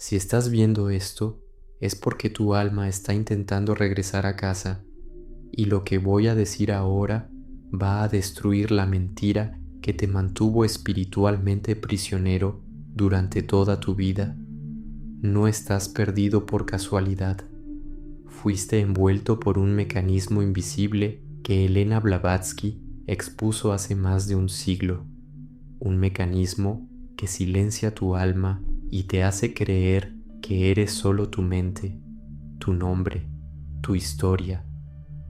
Si estás viendo esto, es porque tu alma está intentando regresar a casa, y lo que voy a decir ahora va a destruir la mentira que te mantuvo espiritualmente prisionero durante toda tu vida. No estás perdido por casualidad. Fuiste envuelto por un mecanismo invisible que Elena Blavatsky expuso hace más de un siglo. Un mecanismo que silencia tu alma y te hace creer que eres solo tu mente, tu nombre, tu historia,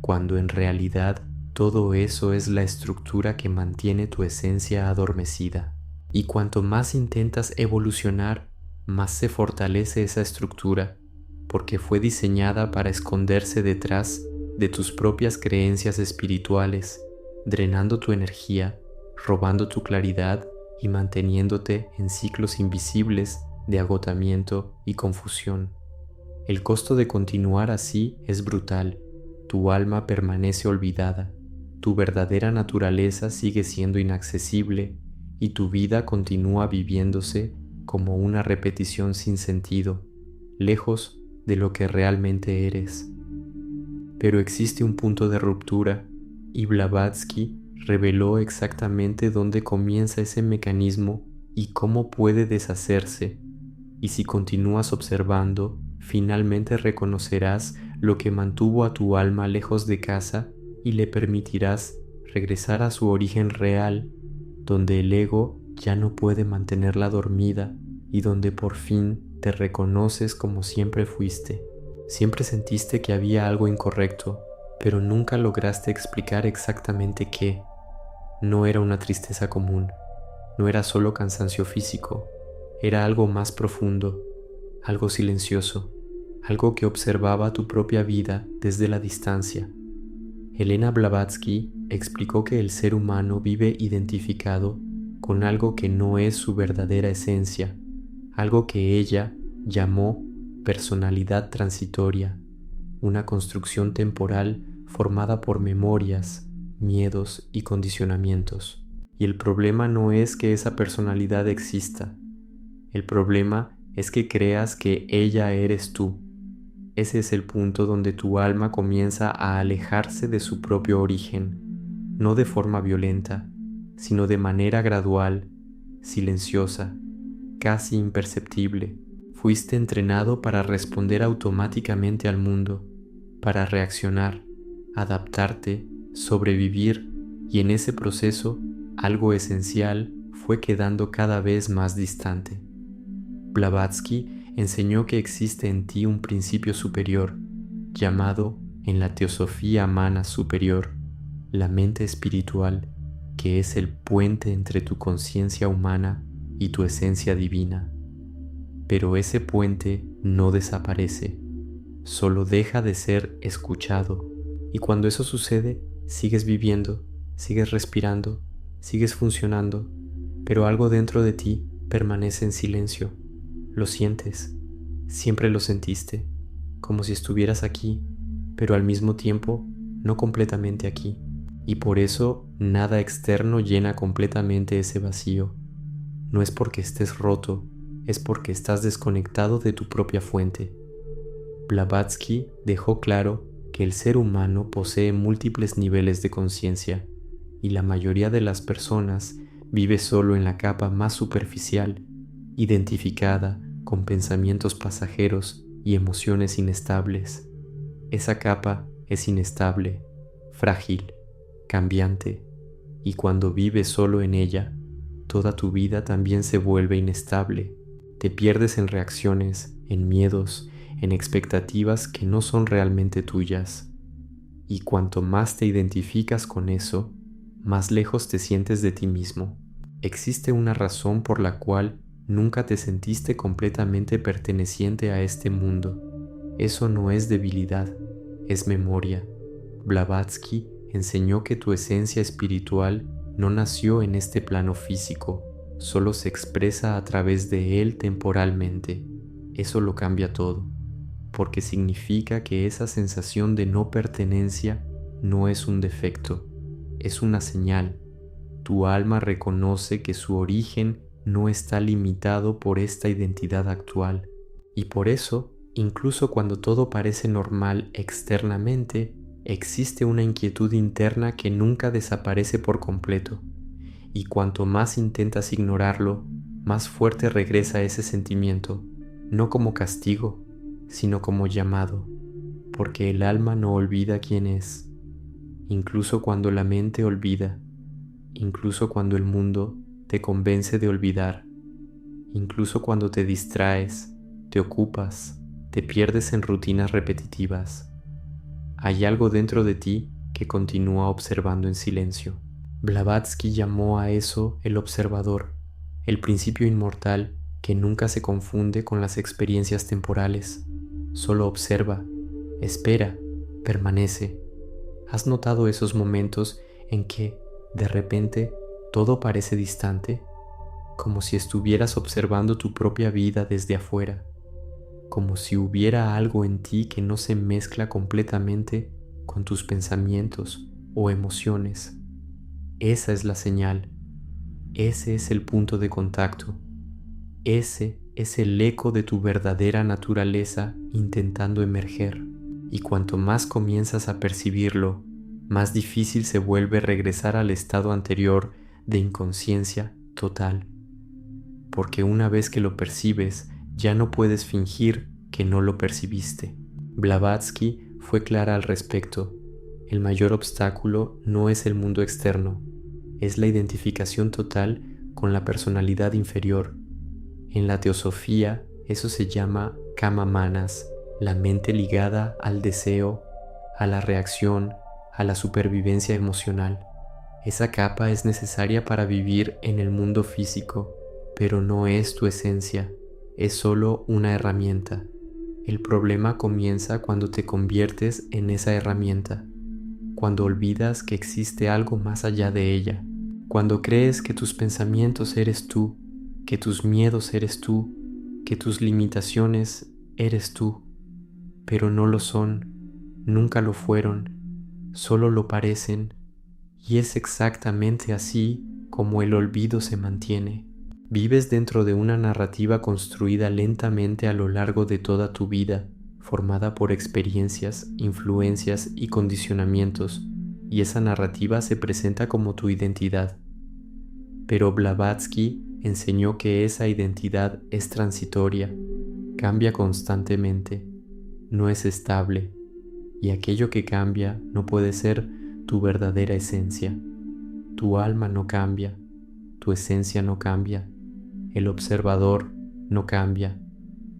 cuando en realidad todo eso es la estructura que mantiene tu esencia adormecida. Y cuanto más intentas evolucionar, más se fortalece esa estructura, porque fue diseñada para esconderse detrás de tus propias creencias espirituales, drenando tu energía, robando tu claridad y manteniéndote en ciclos invisibles de agotamiento y confusión. El costo de continuar así es brutal. Tu alma permanece olvidada, tu verdadera naturaleza sigue siendo inaccesible y tu vida continúa viviéndose como una repetición sin sentido, lejos de lo que realmente eres. Pero existe un punto de ruptura y Blavatsky reveló exactamente dónde comienza ese mecanismo y cómo puede deshacerse. Y si continúas observando, finalmente reconocerás lo que mantuvo a tu alma lejos de casa y le permitirás regresar a su origen real, donde el ego ya no puede mantenerla dormida y donde por fin te reconoces como siempre fuiste. Siempre sentiste que había algo incorrecto, pero nunca lograste explicar exactamente qué. No era una tristeza común, no era solo cansancio físico, era algo más profundo, algo silencioso, algo que observaba tu propia vida desde la distancia. Elena Blavatsky explicó que el ser humano vive identificado con algo que no es su verdadera esencia, algo que ella llamó personalidad transitoria, una construcción temporal formada por memorias, miedos y condicionamientos. Y el problema no es que esa personalidad exista, el problema es que creas que ella eres tú. Ese es el punto donde tu alma comienza a alejarse de su propio origen, no de forma violenta, sino de manera gradual, silenciosa, casi imperceptible. Fuiste entrenado para responder automáticamente al mundo, para reaccionar, adaptarte, sobrevivir, y en ese proceso algo esencial fue quedando cada vez más distante. Blavatsky enseñó que existe en ti un principio superior, llamado en la teosofía mana superior, la mente espiritual, que es el puente entre tu conciencia humana y tu esencia divina. Pero ese puente no desaparece, solo deja de ser escuchado, y cuando eso sucede, sigues viviendo, sigues respirando, sigues funcionando, pero algo dentro de ti permanece en silencio. Lo sientes, siempre lo sentiste, como si estuvieras aquí, pero al mismo tiempo no completamente aquí, y por eso nada externo llena completamente ese vacío. No es porque estés roto, es porque estás desconectado de tu propia fuente. Blavatsky dejó claro que el ser humano posee múltiples niveles de conciencia, y la mayoría de las personas vive solo en la capa más superficial, identificada con pensamientos pasajeros y emociones inestables. Esa capa es inestable, frágil, cambiante, y cuando vives solo en ella, toda tu vida también se vuelve inestable. Te pierdes en reacciones, en miedos, en expectativas que no son realmente tuyas. Y cuanto más te identificas con eso, más lejos te sientes de ti mismo. Existe una razón por la cual nunca te sentiste completamente perteneciente a este mundo. Eso no es debilidad, es memoria. Blavatsky enseñó que tu esencia espiritual no nació en este plano físico, solo se expresa a través de él temporalmente. Eso lo cambia todo, porque significa que esa sensación de no pertenencia no es un defecto, es una señal. Tu alma reconoce que su origen no está limitado por esta identidad actual. Y por eso, incluso cuando todo parece normal externamente, existe una inquietud interna que nunca desaparece por completo. Y cuanto más intentas ignorarlo, más fuerte regresa ese sentimiento, no como castigo, sino como llamado, porque el alma no olvida quién es, incluso cuando la mente olvida, incluso cuando el mundo te convence de olvidar, incluso cuando te distraes, te ocupas, te pierdes en rutinas repetitivas. Hay algo dentro de ti que continúa observando en silencio. Blavatsky llamó a eso el observador, el principio inmortal que nunca se confunde con las experiencias temporales. Solo observa, espera, permanece. ¿Has notado esos momentos en que, de repente, todo parece distante? Como si estuvieras observando tu propia vida desde afuera, como si hubiera algo en ti que no se mezcla completamente con tus pensamientos o emociones. Esa es la señal, ese es el punto de contacto, ese es el eco de tu verdadera naturaleza intentando emerger. Y cuanto más comienzas a percibirlo, más difícil se vuelve regresar al estado anterior de inconsciencia total. Porque una vez que lo percibes, ya no puedes fingir que no lo percibiste. Blavatsky fue clara al respecto. El mayor obstáculo no es el mundo externo, es la identificación total con la personalidad inferior. En la teosofía, eso se llama kama manas, la mente ligada al deseo, a la reacción, a la supervivencia emocional. Esa capa es necesaria para vivir en el mundo físico, pero no es tu esencia, es solo una herramienta. El problema comienza cuando te conviertes en esa herramienta, cuando olvidas que existe algo más allá de ella, cuando crees que tus pensamientos eres tú, que tus miedos eres tú, que tus limitaciones eres tú, pero no lo son, nunca lo fueron, solo lo parecen, y es exactamente así como el olvido se mantiene. Vives dentro de una narrativa construida lentamente a lo largo de toda tu vida, formada por experiencias, influencias y condicionamientos, y esa narrativa se presenta como tu identidad. Pero Blavatsky enseñó que esa identidad es transitoria, cambia constantemente, no es estable, y aquello que cambia no puede ser tu verdadera esencia. Tu alma no cambia, tu esencia no cambia, el observador no cambia,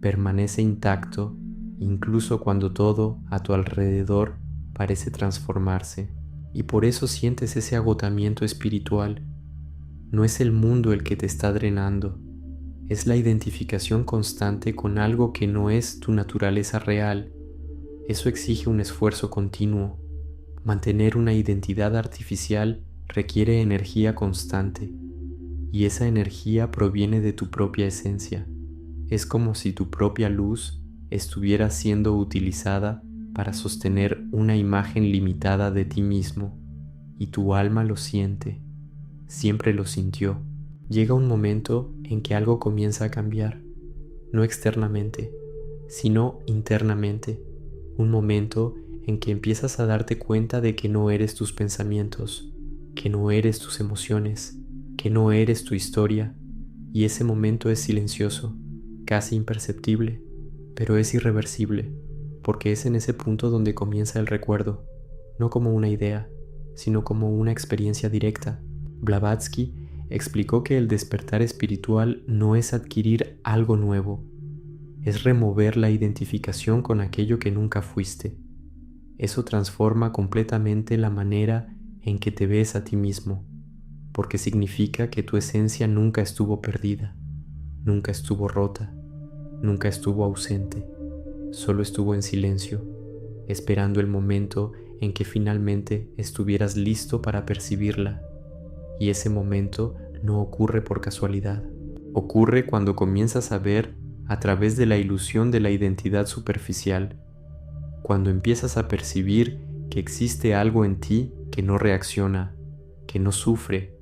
permanece intacto incluso cuando todo a tu alrededor parece transformarse. Y por eso sientes ese agotamiento espiritual. No es el mundo el que te está drenando, es la identificación constante con algo que no es tu naturaleza real. Eso exige un esfuerzo continuo. Mantener una identidad artificial requiere energía constante, y esa energía proviene de tu propia esencia. Es como si tu propia luz estuviera siendo utilizada para sostener una imagen limitada de ti mismo, y tu alma lo siente, siempre lo sintió. Llega un momento en que algo comienza a cambiar, no externamente, sino internamente. Un momento en que empiezas a darte cuenta de que no eres tus pensamientos, que no eres tus emociones, que no eres tu historia, y ese momento es silencioso, casi imperceptible, pero es irreversible, porque es en ese punto donde comienza el recuerdo, no como una idea, sino como una experiencia directa. Blavatsky explicó que el despertar espiritual no es adquirir algo nuevo, es remover la identificación con aquello que nunca fuiste. Eso transforma completamente la manera en que te ves a ti mismo, porque significa que tu esencia nunca estuvo perdida, nunca estuvo rota, nunca estuvo ausente, solo estuvo en silencio, esperando el momento en que finalmente estuvieras listo para percibirla. Y ese momento no ocurre por casualidad, ocurre cuando comienzas a ver a través de la ilusión de la identidad superficial, cuando empiezas a percibir que existe algo en ti que no reacciona, que no sufre,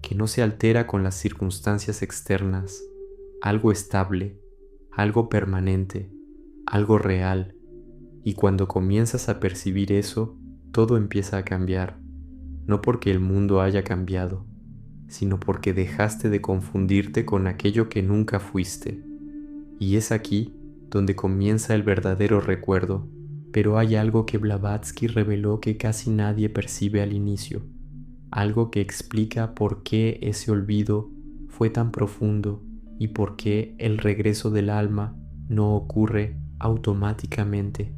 que no se altera con las circunstancias externas, algo estable, algo permanente, algo real, y cuando comienzas a percibir eso, todo empieza a cambiar, no porque el mundo haya cambiado, sino porque dejaste de confundirte con aquello que nunca fuiste. Y es aquí donde comienza el verdadero recuerdo, pero hay algo que Blavatsky reveló que casi nadie percibe al inicio, algo que explica por qué ese olvido fue tan profundo y por qué el regreso del alma no ocurre automáticamente.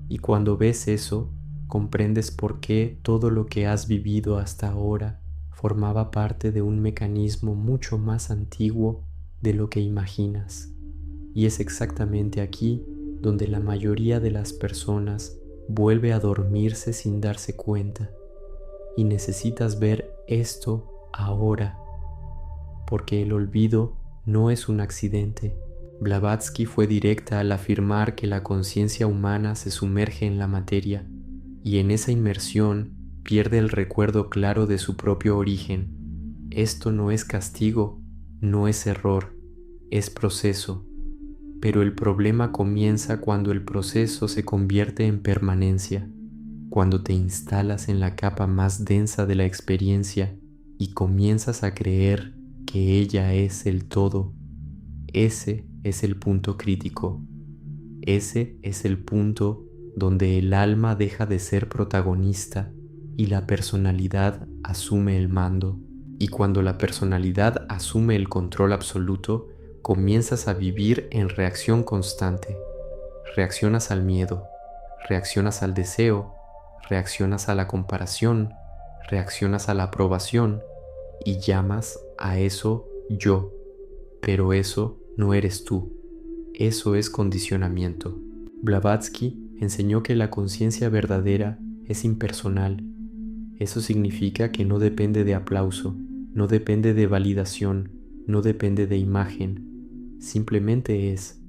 Y cuando ves eso, comprendes por qué todo lo que has vivido hasta ahora formaba parte de un mecanismo mucho más antiguo de lo que imaginas. Y es exactamente aquí donde la mayoría de las personas vuelve a dormirse sin darse cuenta. Y necesitas ver esto ahora, porque el olvido no es un accidente. Blavatsky fue directa al afirmar que la conciencia humana se sumerge en la materia y en esa inmersión pierde el recuerdo claro de su propio origen. Esto no es castigo, no es error, es proceso. Pero el problema comienza cuando el proceso se convierte en permanencia, cuando te instalas en la capa más densa de la experiencia y comienzas a creer que ella es el todo. Ese es el punto crítico. Ese es el punto donde el alma deja de ser protagonista y la personalidad asume el mando. Y cuando la personalidad asume el control absoluto, comienzas a vivir en reacción constante. Reaccionas al miedo, reaccionas al deseo, reaccionas a la comparación, reaccionas a la aprobación y llamas a eso yo. Pero eso no eres tú, eso es condicionamiento. Blavatsky enseñó que la conciencia verdadera es impersonal. Eso significa que no depende de aplauso, no depende de validación, no depende de imagen, simplemente es.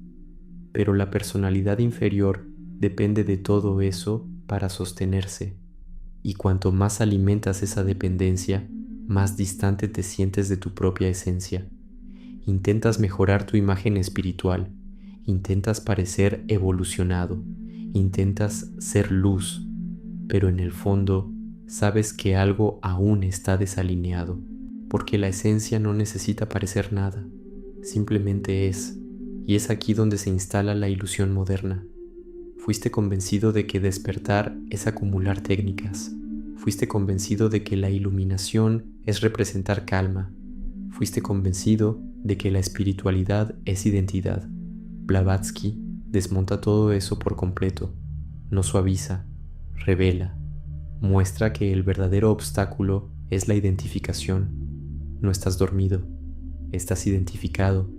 Pero la personalidad inferior depende de todo eso para sostenerse. Y cuanto más alimentas esa dependencia, más distante te sientes de tu propia esencia. Intentas mejorar tu imagen espiritual, intentas parecer evolucionado, intentas ser luz, pero en el fondo sabes que algo aún está desalineado, porque la esencia no necesita parecer nada, simplemente es, y es aquí donde se instala la ilusión moderna. Fuiste convencido de que despertar es acumular técnicas, fuiste convencido de que la iluminación es representar calma, fuiste convencido de que la espiritualidad es identidad. Blavatsky desmonta todo eso por completo, no suaviza, revela, muestra que el verdadero obstáculo es la identificación. No estás dormido, estás identificado,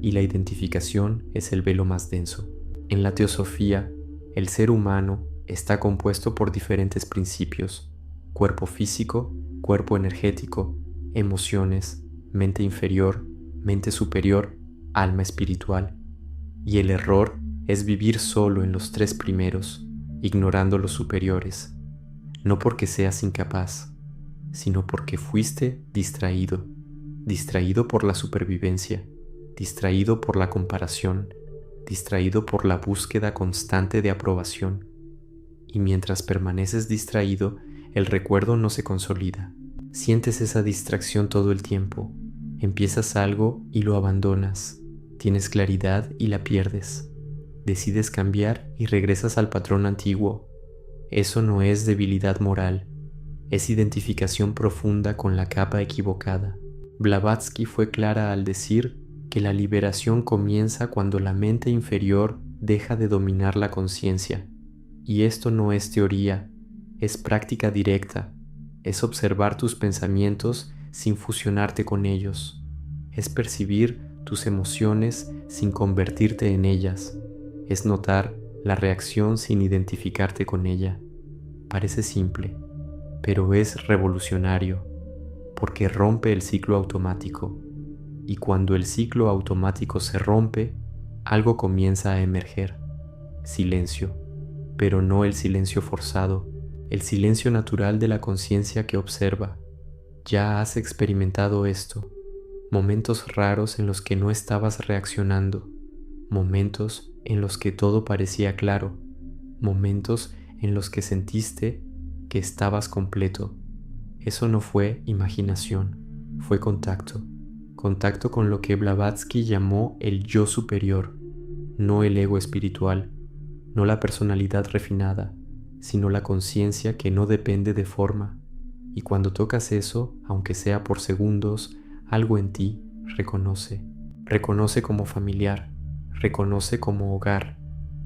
y la identificación es el velo más denso. En la teosofía, el ser humano está compuesto por diferentes principios: cuerpo físico, cuerpo energético, emociones, mente inferior, mente superior, alma espiritual. Y el error es vivir solo en los tres primeros, ignorando los superiores, no porque seas incapaz, sino porque fuiste distraído, distraído por la supervivencia, distraído por la comparación, distraído por la búsqueda constante de aprobación. Y mientras permaneces distraído, el recuerdo no se consolida. Sientes esa distracción todo el tiempo. Empiezas algo y lo abandonas. Tienes claridad y la pierdes. Decides cambiar y regresas al patrón antiguo. Eso no es debilidad moral, es identificación profunda con la capa equivocada. Blavatsky fue clara al decir que la liberación comienza cuando la mente inferior deja de dominar la conciencia. Y esto no es teoría, es práctica directa, es observar tus pensamientos sin fusionarte con ellos, es percibir tus emociones sin convertirte en ellas, es notar la reacción sin identificarte con ella. Parece simple, pero es revolucionario, porque rompe el ciclo automático. Y cuando el ciclo automático se rompe, algo comienza a emerger. Silencio, pero no el silencio forzado, el silencio natural de la conciencia que observa. Ya has experimentado esto, momentos raros en los que no estabas reaccionando, momentos en los que todo parecía claro, momentos en los que sentiste que estabas completo. Eso no fue imaginación, fue contacto. Contacto con lo que Blavatsky llamó el yo superior, no el ego espiritual, no la personalidad refinada, sino la conciencia que no depende de forma. Y cuando tocas eso, aunque sea por segundos, algo en ti reconoce. Reconoce como familiar, reconoce como hogar.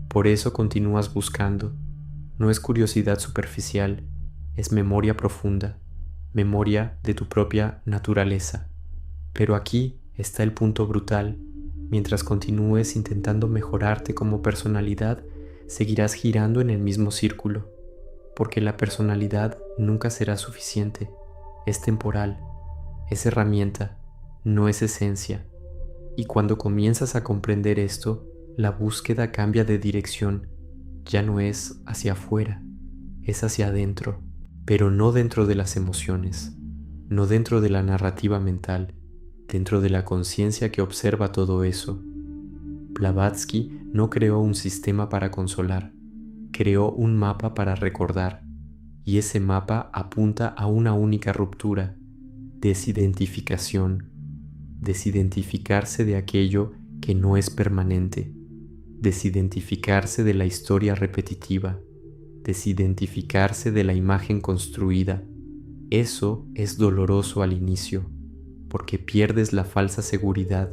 Por eso continúas buscando. No es curiosidad superficial, es memoria profunda, memoria de tu propia naturaleza. Pero aquí está el punto brutal. Mientras continúes intentando mejorarte como personalidad, seguirás girando en el mismo círculo, porque la personalidad nunca será suficiente. Es temporal, es herramienta, no es esencia. Y cuando comienzas a comprender esto, la búsqueda cambia de dirección. Ya no es hacia afuera, es hacia adentro, pero no dentro de las emociones, no dentro de la narrativa mental, dentro de la conciencia que observa todo eso. Blavatsky no creó un sistema para consolar, creó un mapa para recordar, y ese mapa apunta a una única ruptura: desidentificación, desidentificarse de aquello que no es permanente, desidentificarse de la historia repetitiva, desidentificarse de la imagen construida. Eso es doloroso al inicio, porque pierdes la falsa seguridad,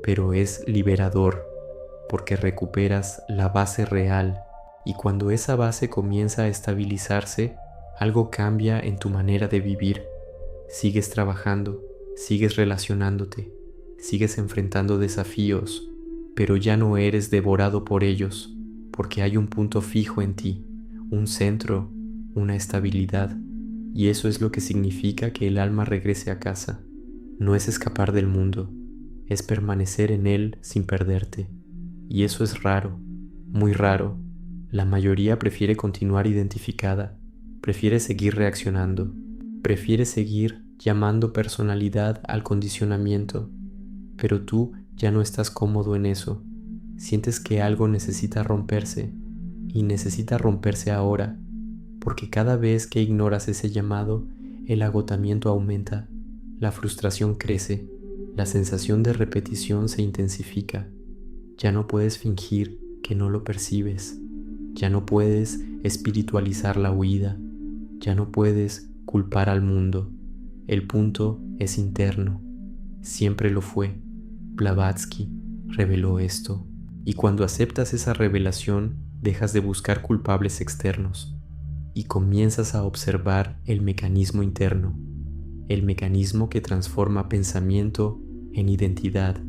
pero es liberador, porque recuperas la base real, y cuando esa base comienza a estabilizarse, algo cambia en tu manera de vivir. Sigues trabajando, sigues relacionándote, sigues enfrentando desafíos, pero ya no eres devorado por ellos, porque hay un punto fijo en ti, un centro, una estabilidad, y eso es lo que significa que el alma regrese a casa. No es escapar del mundo, es permanecer en él sin perderte, y eso es raro, muy raro. La mayoría prefiere continuar identificada, prefiere seguir reaccionando, prefiere seguir llamando personalidad al condicionamiento, pero tú ya no estás cómodo en eso. Sientes que algo necesita romperse, y necesita romperse ahora, porque cada vez que ignoras ese llamado, el agotamiento aumenta, la frustración crece, la sensación de repetición se intensifica. Ya no puedes fingir que no lo percibes, ya no puedes espiritualizar la huida, ya no puedes culpar al mundo. El punto es interno, siempre lo fue. Blavatsky reveló esto, y cuando aceptas esa revelación, dejas de buscar culpables externos y comienzas a observar el mecanismo interno, el mecanismo que transforma pensamiento en identidad,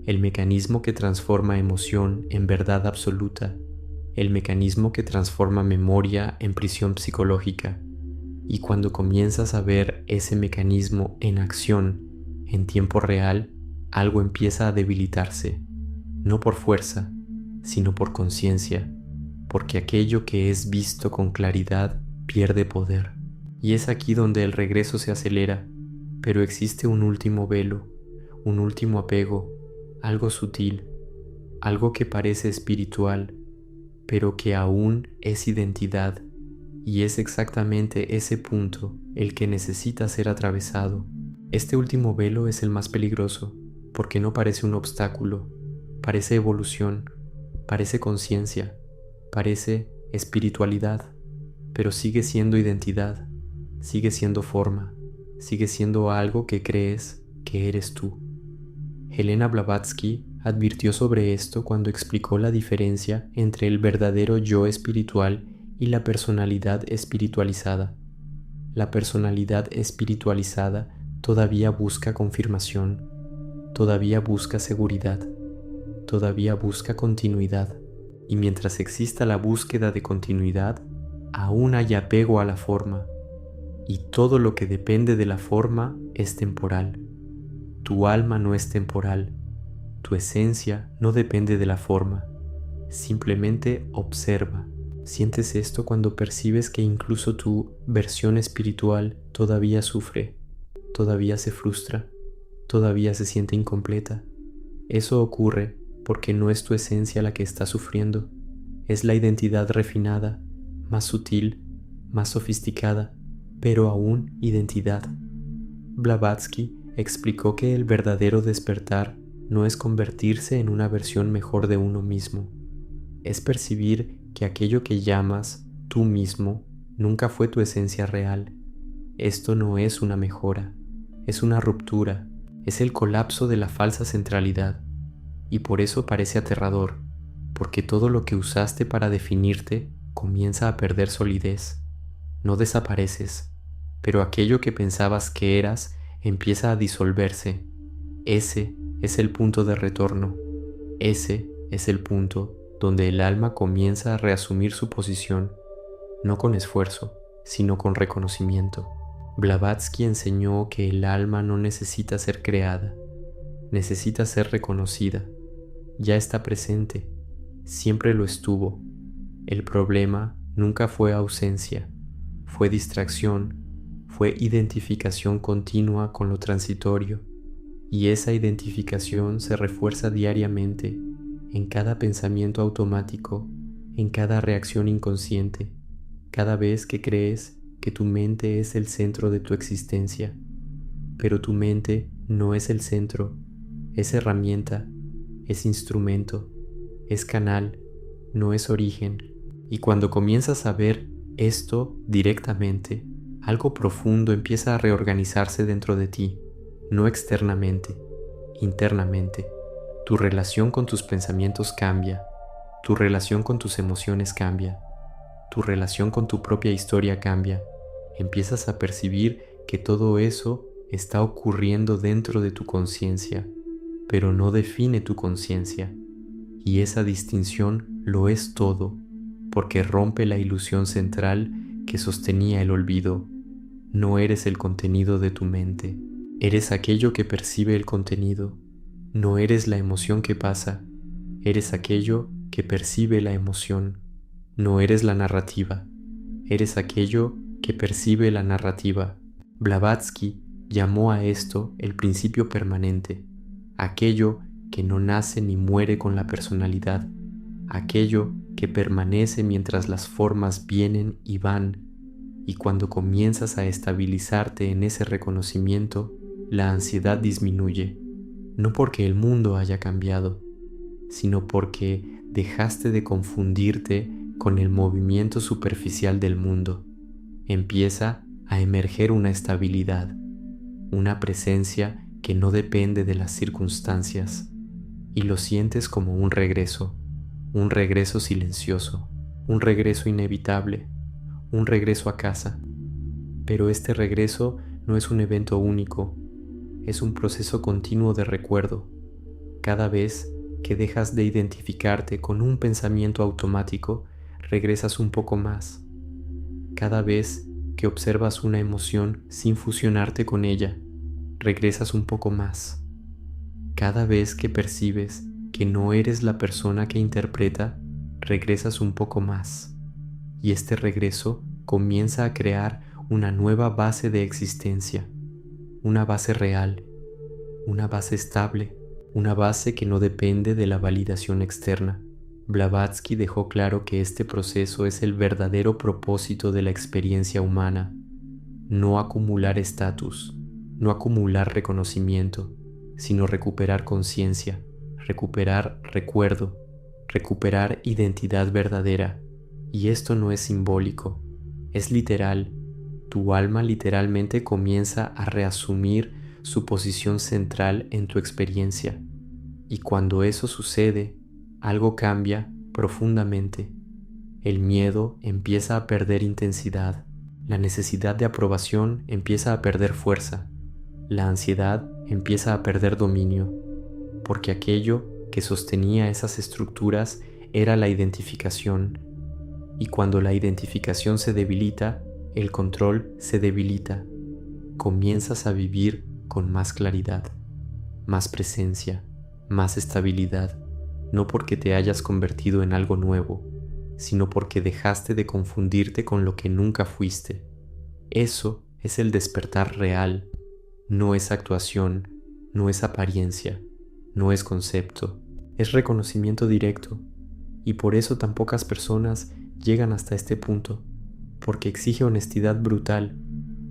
el mecanismo que transforma emoción en verdad absoluta, el mecanismo que transforma memoria en prisión psicológica. Y cuando comienzas a ver ese mecanismo en acción, en tiempo real, algo empieza a debilitarse, no por fuerza, sino por conciencia, porque aquello que es visto con claridad pierde poder. Y es aquí donde el regreso se acelera, pero existe un último velo, un último apego, algo sutil, algo que parece espiritual, pero que aún es identidad, y es exactamente ese punto el que necesita ser atravesado. Este último velo es el más peligroso, porque no parece un obstáculo, parece evolución, parece conciencia, parece espiritualidad, pero sigue siendo identidad, sigue siendo forma, sigue siendo algo que crees que eres tú. Helena Blavatsky advirtió sobre esto cuando explicó la diferencia entre el verdadero yo espiritual y la personalidad espiritualizada. La personalidad espiritualizada todavía busca confirmación, todavía busca seguridad, todavía busca continuidad, y mientras exista la búsqueda de continuidad, aún hay apego a la forma, y todo lo que depende de la forma es temporal. Tu alma no es temporal, tu esencia no depende de la forma, simplemente observa. ¿Sientes esto cuando percibes que incluso tu versión espiritual todavía sufre, todavía se frustra, todavía se siente incompleta? Eso ocurre porque no es tu esencia la que está sufriendo, es la identidad refinada, más sutil, más sofisticada, pero aún identidad. Blavatsky explicó que el verdadero despertar no es convertirse en una versión mejor de uno mismo, es percibir que aquello que llamas tú mismo nunca fue tu esencia real. Esto no es una mejora, es una ruptura, es el colapso de la falsa centralidad, y por eso parece aterrador, porque todo lo que usaste para definirte comienza a perder solidez. No desapareces, pero aquello que pensabas que eras empieza a disolverse. Ese es el punto de retorno. Ese es el punto donde el alma comienza a reasumir su posición, no con esfuerzo, sino con reconocimiento. Blavatsky enseñó que el alma no necesita ser creada, necesita ser reconocida. Ya está presente, siempre lo estuvo. El problema nunca fue ausencia, fue distracción, fue identificación continua con lo transitorio, y esa identificación se refuerza diariamente en cada pensamiento automático, en cada reacción inconsciente, cada vez que crees que tu mente es el centro de tu existencia. Pero tu mente no es el centro, es herramienta, es instrumento, es canal, no es origen. Y cuando comienzas a ver esto directamente, algo profundo empieza a reorganizarse dentro de ti, no externamente, internamente. Tu relación con tus pensamientos cambia, tu relación con tus emociones cambia, tu relación con tu propia historia cambia. Empiezas a percibir que todo eso está ocurriendo dentro de tu conciencia, pero no define tu conciencia. Y esa distinción lo es todo, porque rompe la ilusión central que sostenía el olvido. No eres el contenido de tu mente, eres aquello que percibe el contenido. No eres la emoción que pasa, eres aquello que percibe la emoción. No eres la narrativa, eres aquello que percibe la narrativa. Blavatsky llamó a esto el principio permanente, aquello que no nace ni muere con la personalidad, aquello que permanece mientras las formas vienen y van, y cuando comienzas a estabilizarte en ese reconocimiento, la ansiedad disminuye. No porque el mundo haya cambiado, sino porque dejaste de confundirte con el movimiento superficial del mundo. Empieza a emerger una estabilidad, una presencia que no depende de las circunstancias, y lo sientes como un regreso silencioso, un regreso inevitable, un regreso a casa. Pero este regreso no es un evento único, es un proceso continuo de recuerdo. Cada vez que dejas de identificarte con un pensamiento automático, regresas un poco más. Cada vez que observas una emoción sin fusionarte con ella, regresas un poco más. Cada vez que percibes que no eres la persona que interpreta, regresas un poco más. Y este regreso comienza a crear una nueva base de existencia, una base real, una base estable, una base que no depende de la validación externa. Blavatsky dejó claro que este proceso es el verdadero propósito de la experiencia humana, no acumular estatus, no acumular reconocimiento, sino recuperar conciencia, recuperar recuerdo, recuperar identidad verdadera. Y esto no es simbólico, es literal. Tu alma literalmente comienza a reasumir su posición central en tu experiencia. Y cuando eso sucede, algo cambia profundamente. El miedo empieza a perder intensidad, la necesidad de aprobación empieza a perder fuerza, la ansiedad empieza a perder dominio, porque aquello que sostenía esas estructuras era la identificación. Y cuando la identificación se debilita, el control se debilita. Comienzas a vivir con más claridad, más presencia, más estabilidad, no porque te hayas convertido en algo nuevo, sino porque dejaste de confundirte con lo que nunca fuiste. Eso es el despertar real, no es actuación, no es apariencia, no es concepto, Es reconocimiento directo, y por eso tan pocas personas llegan hasta este punto, porque exige honestidad brutal,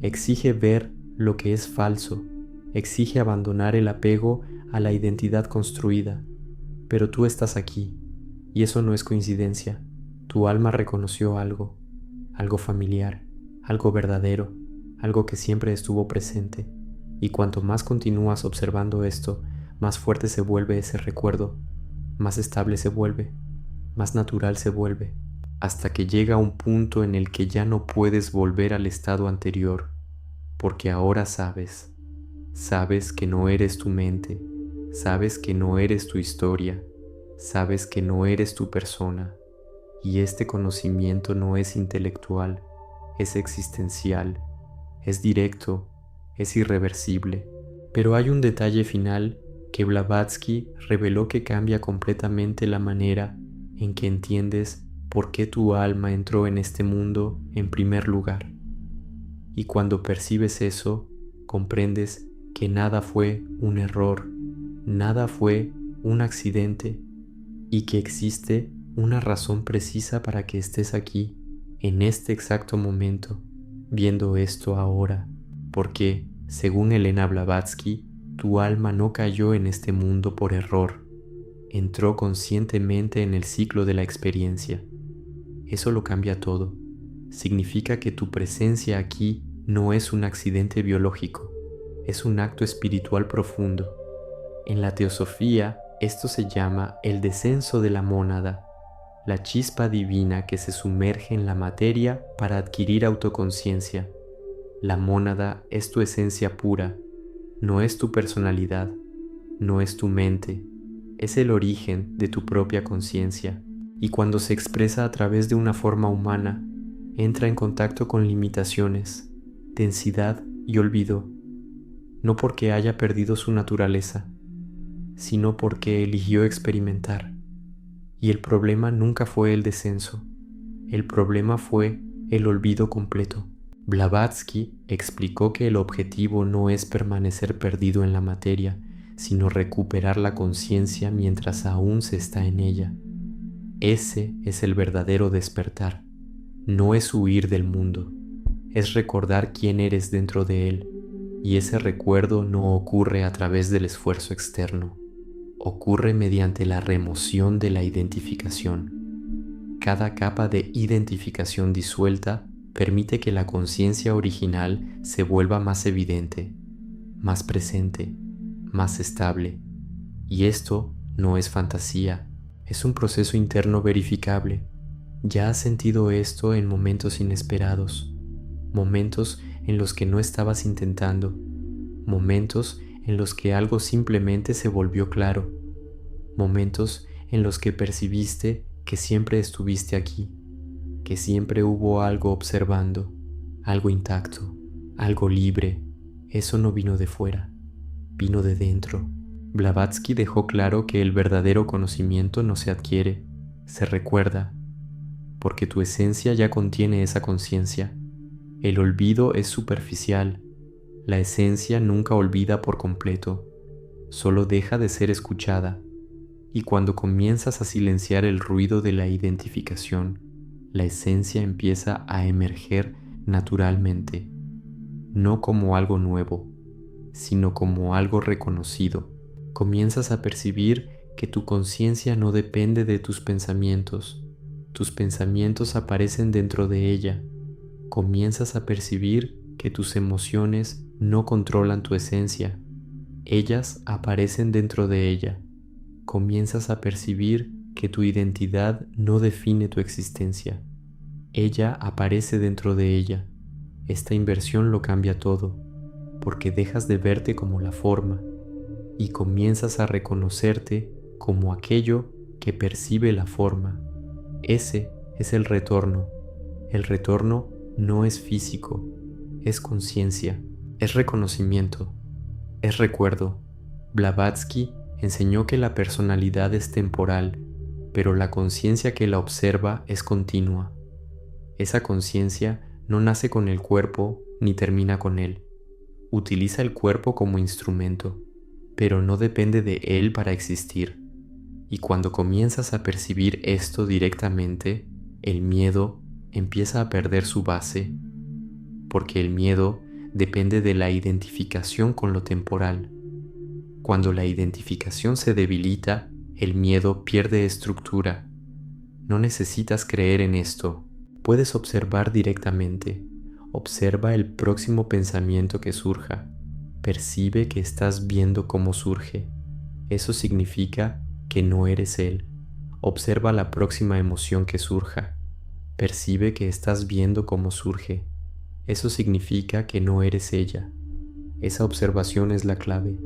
exige ver lo que es falso, exige abandonar el apego a la identidad construida. Pero tú estás aquí, y eso no es coincidencia. Tu alma reconoció algo, algo familiar, algo verdadero, algo que siempre estuvo presente, y cuanto más continúas observando esto, más fuerte se vuelve ese recuerdo, más estable se vuelve, más natural se vuelve, hasta que llega un punto en el que ya no puedes volver al estado anterior, porque ahora sabes que no eres tu mente, sabes que no eres tu historia, sabes que no eres tu persona, y este conocimiento no es intelectual, es existencial, es directo, es irreversible. Pero hay un detalle final que Blavatsky reveló que cambia completamente la manera en que entiendes por qué tu alma entró en este mundo en primer lugar. Y cuando percibes eso, comprendes que nada fue un error, nada fue un accidente, y que existe una razón precisa para que estés aquí, en este exacto momento, viendo esto ahora, porque, según Elena Blavatsky, tu alma no cayó en este mundo por error, entró conscientemente en el ciclo de la experiencia. Eso lo cambia todo. Significa que tu presencia aquí no es un accidente biológico, es un acto espiritual profundo. En la teosofía, esto se llama el descenso de la mónada, la chispa divina que se sumerge en la materia para adquirir autoconciencia. La mónada es tu esencia pura, no es tu personalidad, no es tu mente, es el origen de tu propia conciencia, y cuando se expresa a través de una forma humana, entra en contacto con limitaciones, densidad y olvido, no porque haya perdido su naturaleza, sino porque eligió experimentar. Y el problema nunca fue el descenso, el problema fue el olvido completo. Blavatsky explicó que el objetivo no es permanecer perdido en la materia, sino recuperar la conciencia mientras aún se está en ella. Ese es el verdadero despertar. No es huir del mundo, es recordar quién eres dentro de él, y ese recuerdo no ocurre a través del esfuerzo externo, ocurre mediante la remoción de la identificación. Cada capa de identificación disuelta permite que la conciencia original se vuelva más evidente, más presente, más estable. Y esto no es fantasía, es un proceso interno verificable. Ya has sentido esto en momentos inesperados, momentos en los que no estabas intentando, momentos en los que algo simplemente se volvió claro, momentos en los que percibiste que siempre estuviste aquí, que siempre hubo algo observando, algo intacto, algo libre. Eso no vino de fuera, vino de dentro. Blavatsky dejó claro que el verdadero conocimiento no se adquiere, se recuerda, porque tu esencia ya contiene esa conciencia. El olvido es superficial, la esencia nunca olvida por completo, solo deja de ser escuchada. Y cuando comienzas a silenciar el ruido de la identificación, la esencia empieza a emerger naturalmente, no como algo nuevo, sino como algo reconocido. Comienzas a percibir que tu conciencia no depende de tus pensamientos aparecen dentro de ella. Comienzas a percibir que tus emociones no controlan tu esencia, ellas aparecen dentro de ella. Comienzas a percibir que tu identidad no define tu existencia, ella aparece dentro de ella. Esta inversión lo cambia todo, porque dejas de verte como la forma y comienzas a reconocerte como aquello que percibe la forma. Ese es el retorno. El retorno no es físico, es conciencia, es reconocimiento, es recuerdo. Blavatsky enseñó que la personalidad es temporal, pero la conciencia que la observa es continua. Esa conciencia no nace con el cuerpo ni termina con él. Utiliza el cuerpo como instrumento, pero no depende de él para existir. Y cuando comienzas a percibir esto directamente, el miedo empieza a perder su base, porque el miedo depende de la identificación con lo temporal. Cuando la identificación se debilita, el miedo pierde estructura. No necesitas creer en esto. Puedes observar directamente. Observa el próximo pensamiento que surja. Percibe que estás viendo cómo surge. Eso significa que no eres él. Observa la próxima emoción que surja. Percibe que estás viendo cómo surge. Eso significa que no eres ella. Esa observación es la clave.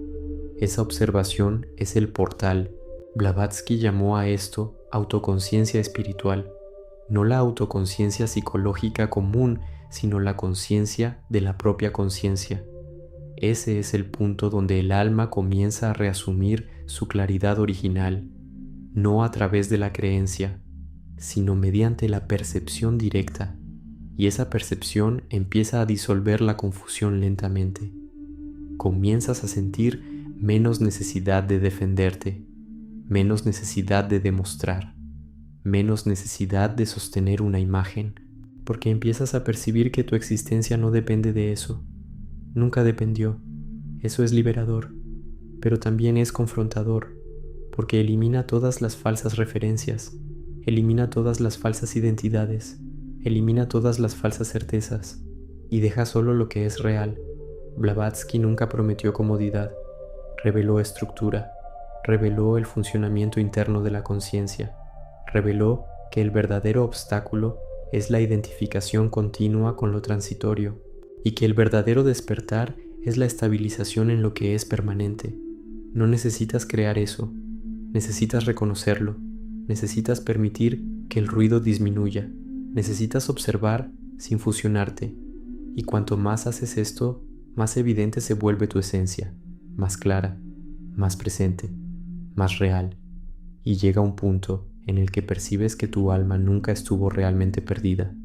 Esa observación es el portal. Blavatsky llamó a esto autoconciencia espiritual, no la autoconciencia psicológica común, sino la conciencia de la propia conciencia. Ese es el punto donde el alma comienza a reasumir su claridad original, no a través de la creencia, sino mediante la percepción directa, y esa percepción empieza a disolver la confusión lentamente. Comienzas a sentir menos necesidad de defenderte, menos necesidad de demostrar, menos necesidad de sostener una imagen, porque empiezas a percibir que tu existencia no depende de eso. Nunca dependió. Eso es liberador, pero también es confrontador, porque elimina todas las falsas referencias, elimina todas las falsas identidades, elimina todas las falsas certezas, y deja solo lo que es real. Blavatsky nunca prometió comodidad, reveló estructura, reveló el funcionamiento interno de la conciencia, reveló que el verdadero obstáculo es la identificación continua con lo transitorio y que el verdadero despertar es la estabilización en lo que es permanente. No necesitas crear eso, necesitas reconocerlo, necesitas permitir que el ruido disminuya, necesitas observar sin fusionarte, y cuanto más haces esto, más evidente se vuelve tu esencia, más clara, más presente, más real, y llega un punto en el que percibes que tu alma nunca estuvo realmente perdida,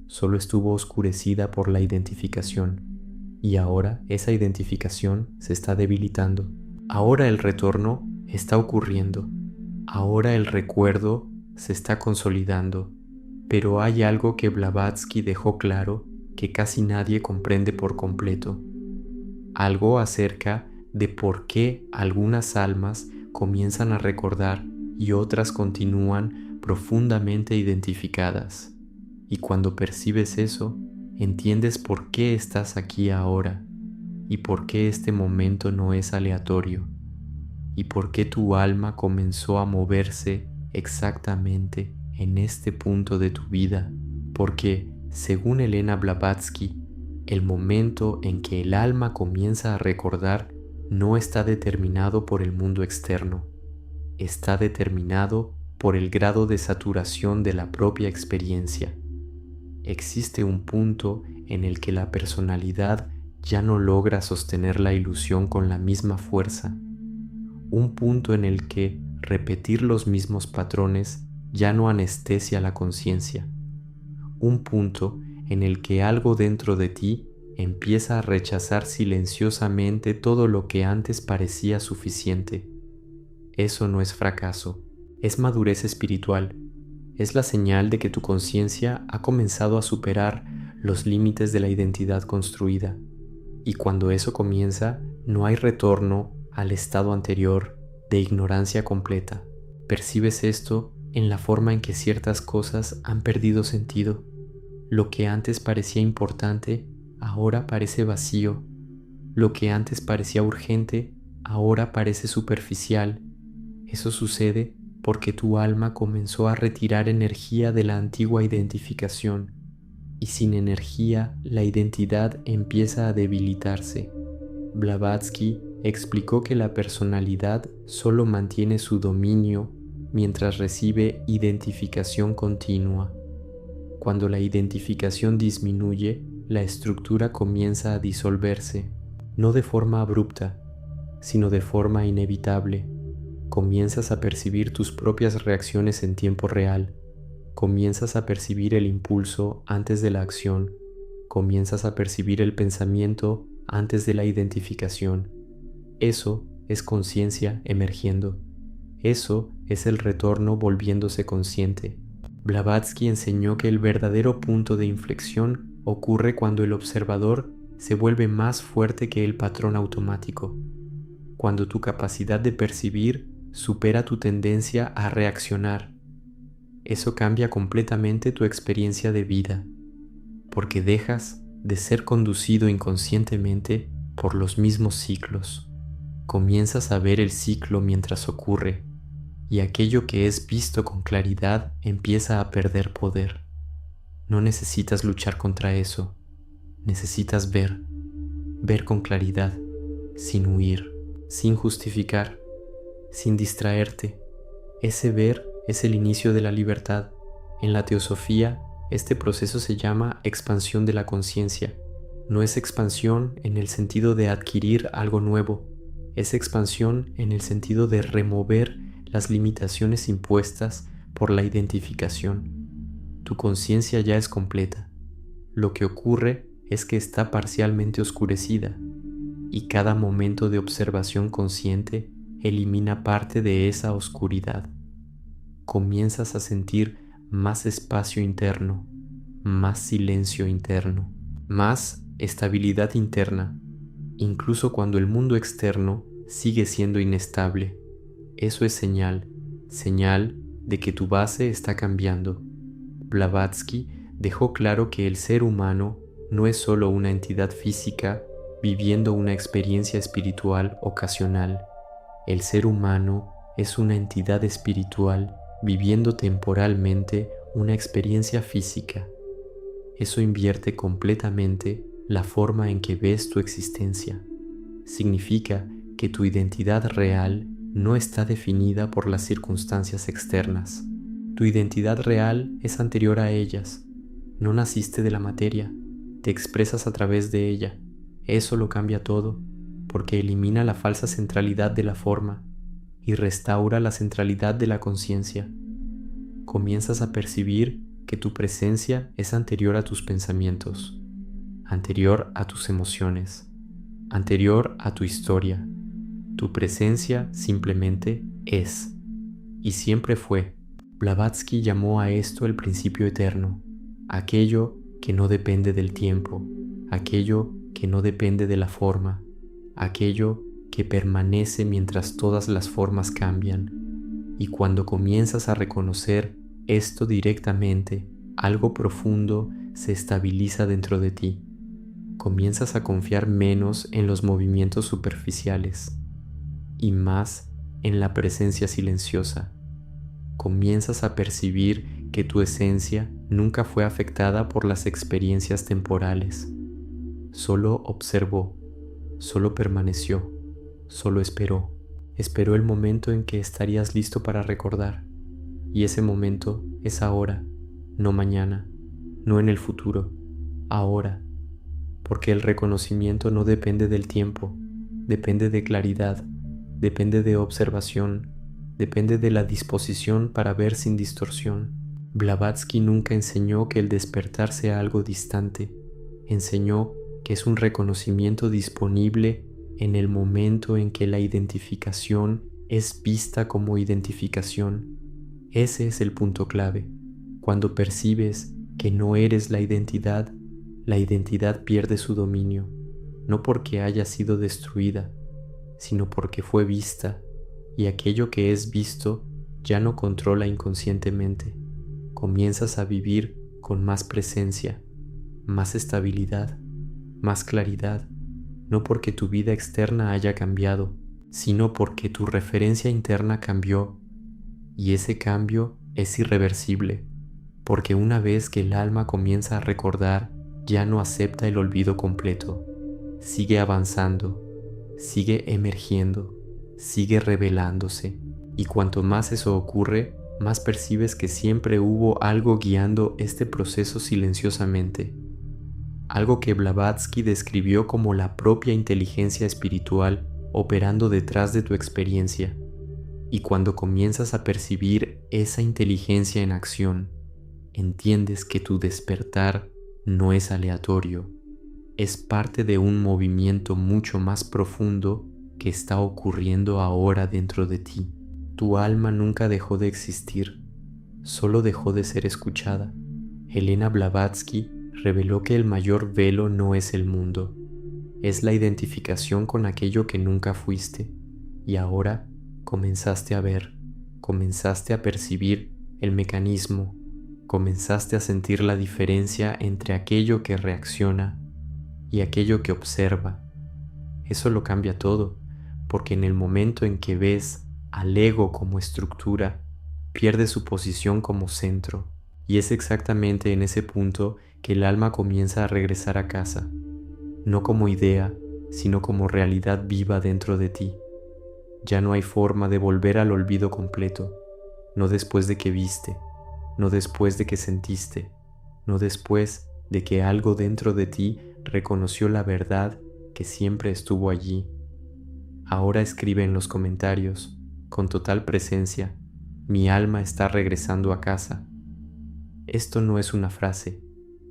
solo estuvo oscurecida por la identificación, y ahora esa identificación se está debilitando. Ahora el retorno está ocurriendo, ahora el recuerdo se está consolidando, pero hay algo que Blavatsky dejó claro que casi nadie comprende por completo, algo acerca de por qué algunas almas comienzan a recordar y otras continúan profundamente identificadas. Y cuando percibes eso, entiendes por qué estás aquí ahora y por qué este momento no es aleatorio y por qué tu alma comenzó a moverse exactamente en este punto de tu vida, porque, según Elena Blavatsky, el momento en que el alma comienza a recordar no está determinado por el mundo externo, está determinado por el grado de saturación de la propia experiencia. Existe un punto en el que la personalidad ya no logra sostener la ilusión con la misma fuerza, un punto en el que repetir los mismos patrones ya no anestesia la conciencia, un punto en el que algo dentro de ti empieza a rechazar silenciosamente todo lo que antes parecía suficiente. Eso no es fracaso, es madurez espiritual, es la señal de que tu conciencia ha comenzado a superar los límites de la identidad construida, y cuando eso comienza, no hay retorno al estado anterior de ignorancia completa. Percibes esto en la forma en que ciertas cosas han perdido sentido. Lo que antes parecía importante, ahora parece vacío. Lo que antes parecía urgente, ahora parece superficial. Eso sucede porque tu alma comenzó a retirar energía de la antigua identificación, y sin energía la identidad empieza a debilitarse. Blavatsky explicó que la personalidad solo mantiene su dominio mientras recibe identificación continua. Cuando la identificación disminuye, la estructura comienza a disolverse, no de forma abrupta, sino de forma inevitable. Comienzas a percibir tus propias reacciones en tiempo real, comienzas a percibir el impulso antes de la acción, comienzas a percibir el pensamiento antes de la identificación. Eso es conciencia emergiendo. Eso es el retorno volviéndose consciente. Blavatsky enseñó que el verdadero punto de inflexión ocurre cuando el observador se vuelve más fuerte que el patrón automático, cuando tu capacidad de percibir supera tu tendencia a reaccionar. Eso cambia completamente tu experiencia de vida, porque dejas de ser conducido inconscientemente por los mismos ciclos. Comienzas a ver el ciclo mientras ocurre, y aquello que es visto con claridad empieza a perder poder. No necesitas luchar contra eso, necesitas ver con claridad, sin huir, sin justificar, sin distraerte. Ese ver es el inicio de la libertad. En la teosofía, este proceso se llama expansión de la conciencia. No es expansión en el sentido de adquirir algo nuevo, es expansión en el sentido de remover las limitaciones impuestas por la identificación. Tu conciencia ya es completa. Lo que ocurre es que está parcialmente oscurecida, y cada momento de observación consciente elimina parte de esa oscuridad. Comienzas a sentir más espacio interno, más silencio interno, más estabilidad interna, incluso cuando el mundo externo sigue siendo inestable. Eso es señal de que tu base está cambiando. Blavatsky dejó claro que el ser humano no es solo una entidad física viviendo una experiencia espiritual ocasional. El ser humano es una entidad espiritual viviendo temporalmente una experiencia física. Eso invierte completamente la forma en que ves tu existencia. Significa que tu identidad real no está definida por las circunstancias externas. Tu identidad real es anterior a ellas. No naciste de la materia, te expresas a través de ella. Eso lo cambia todo, porque elimina la falsa centralidad de la forma y restaura la centralidad de la conciencia. Comienzas a percibir que tu presencia es anterior a tus pensamientos, anterior a tus emociones, anterior a tu historia. Tu presencia simplemente es, y siempre fue. Blavatsky llamó a esto el principio eterno, aquello que no depende del tiempo, aquello que no depende de la forma, aquello que permanece mientras todas las formas cambian. Y cuando comienzas a reconocer esto directamente, algo profundo se estabiliza dentro de ti. Comienzas a confiar menos en los movimientos superficiales y más en la presencia silenciosa. Comienzas a percibir que tu esencia nunca fue afectada por las experiencias temporales. Solo observó, solo permaneció, solo esperó. Esperó el momento en que estarías listo para recordar. Y ese momento es ahora, no mañana, no en el futuro, ahora. Porque el reconocimiento no depende del tiempo, depende de claridad, depende de observación, depende de la disposición para ver sin distorsión. Blavatsky nunca enseñó que el despertar sea algo distante, enseñó que es un reconocimiento disponible en el momento en que la identificación es vista como identificación. Ese es el punto clave. Cuando percibes que no eres la identidad pierde su dominio, no porque haya sido destruida, sino porque fue vista, y aquello que es visto ya no controla inconscientemente. Comienzas a vivir con más presencia, más estabilidad, más claridad, no porque tu vida externa haya cambiado, sino porque tu referencia interna cambió, y ese cambio es irreversible, porque una vez que el alma comienza a recordar, ya no acepta el olvido completo, sigue avanzando, sigue emergiendo, sigue revelándose, y cuanto más eso ocurre, más percibes que siempre hubo algo guiando este proceso silenciosamente, algo que Blavatsky describió como la propia inteligencia espiritual operando detrás de tu experiencia. Y cuando comienzas a percibir esa inteligencia en acción, entiendes que tu despertar no es aleatorio, es parte de un movimiento mucho más profundo que está ocurriendo ahora dentro de ti. Tu alma nunca dejó de existir, solo dejó de ser escuchada. Helena Blavatsky reveló que el mayor velo no es el mundo, es la identificación con aquello que nunca fuiste, y ahora comenzaste a ver, comenzaste a percibir el mecanismo, comenzaste a sentir la diferencia entre aquello que reacciona y aquello que observa. Eso lo cambia todo, porque en el momento en que ves al ego como estructura, pierde su posición como centro, y es exactamente en ese punto que el alma comienza a regresar a casa, no como idea, sino como realidad viva dentro de ti. Ya no hay forma de volver al olvido completo, no después de que viste, no después de que sentiste, no después de que algo dentro de ti reconoció la verdad que siempre estuvo allí. Ahora escribe en los comentarios, con total presencia, mi alma está regresando a casa. Esto no es una frase,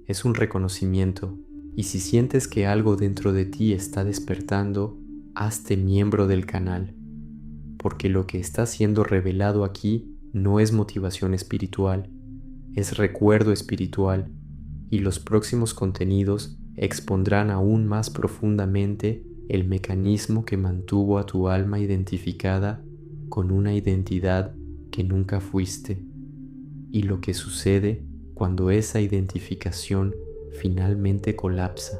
es un reconocimiento, y si sientes que algo dentro de ti está despertando, hazte miembro del canal, porque lo que está siendo revelado aquí no es motivación espiritual, es recuerdo espiritual, y los próximos contenidos expondrán aún más profundamente el mecanismo que mantuvo a tu alma identificada con una identidad que nunca fuiste, y lo que sucede cuando esa identificación finalmente colapsa.